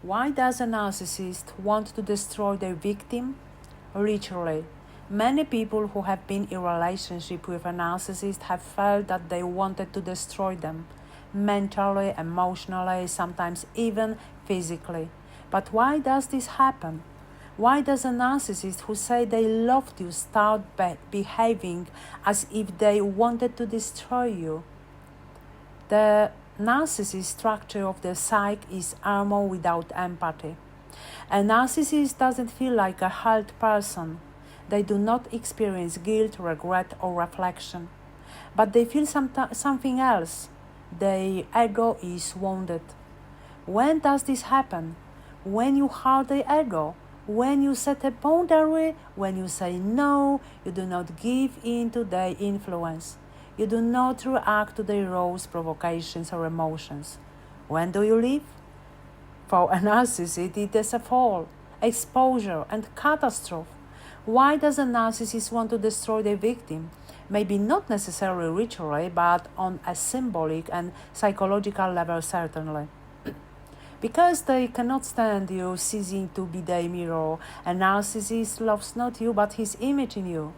Why does a narcissist want to destroy their victim? Literally, many people who have been in a relationship with a narcissist have felt that they wanted to destroy them, mentally, emotionally, sometimes even physically. But why does this happen? Why does a narcissist who say they loved you start behaving as if they wanted to destroy you? The narcissist structure of the psyche is armor without empathy. A narcissist doesn't feel like a hurt person. They do not experience guilt, regret, or reflection. But they feel something else. Their ego is wounded. When does this happen? When you hurt the ego. When you set a boundary, when you say no, you do not give in to their influence. You do not react to their roles, provocations, or emotions. When do you leave? For a narcissist, it is a fall, exposure, and catastrophe. Why does a narcissist want to destroy their victim? Maybe not necessarily ritually, but on a symbolic and psychological level, certainly. Because they cannot stand you ceasing to be their mirror. A narcissist loves not you, but his image in you.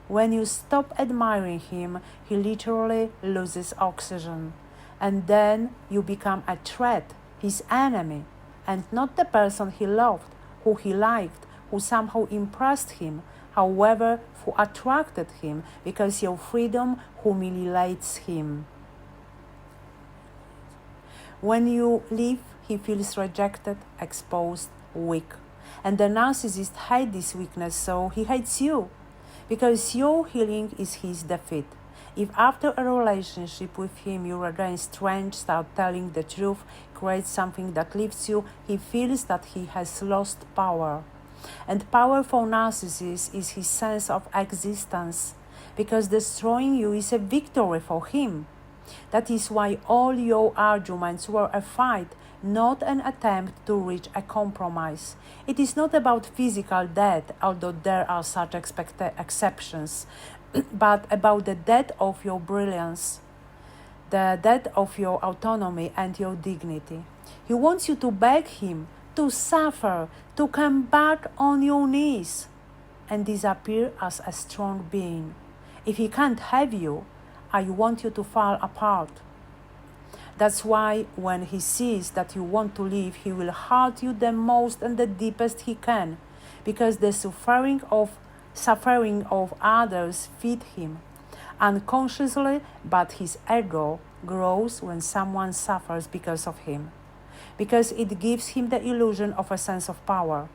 When you stop admiring him, he literally loses oxygen. And then you become a threat, his enemy, and not the person he loved, who he liked, who somehow impressed him, however, who attracted him, because your freedom humiliates him. When you leave, he feels rejected, exposed, weak. And the narcissist hates this weakness, so he hates you. Because your healing is his defeat. If after a relationship with him you regain strength, start telling the truth, create something that lifts you, he feels that he has lost power. And power for narcissists is his sense of existence, because destroying you is a victory for him. That is why all your arguments were a fight, not an attempt to reach a compromise. It is not about physical death, although there are such exceptions, but about the death of your brilliance, the death of your autonomy and your dignity. He wants you to beg him, to suffer, to come back on your knees, and disappear as a strong being. If he can't have you, I want you to fall apart. That's why when he sees that you want to leave, he will hurt you the most and the deepest he can, because the suffering of others feed him unconsciously, but his ego grows when someone suffers because of him, because it gives him the illusion of a sense of power.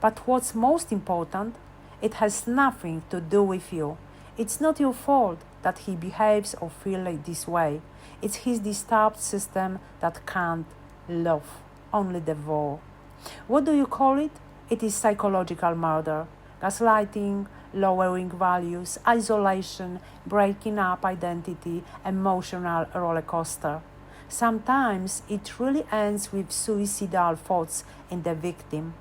But what's most important, it has nothing to do with you. It's not your fault that he behaves or feels like this way. It's his disturbed system that can't love, only devour. What do you call it? It is psychological murder, gaslighting, lowering values, isolation, breaking up identity, emotional roller coaster. Sometimes it really ends with suicidal thoughts in the victim.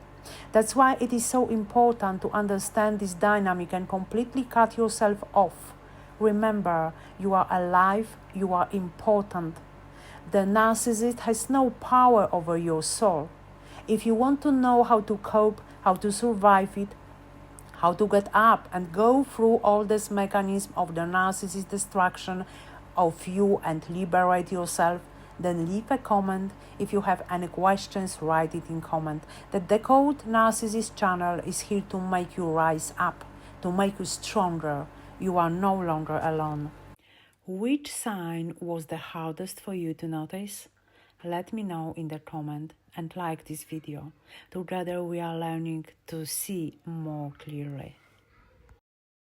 That's why it is so important to understand this dynamic and completely cut yourself off. Remember, you are alive, you are important. The narcissist has no power over your soul. If you want to know how to cope, how to survive it, how to get up and go through all this mechanism of the narcissist destruction of you and liberate yourself, then leave a comment. If you have any questions, write it in comment. The Decode Narcissist channel is here to make you rise up, to make you stronger. You are no longer alone. Which sign was the hardest for you to notice? Let me know in the comment and like this video. Together we are learning to see more clearly.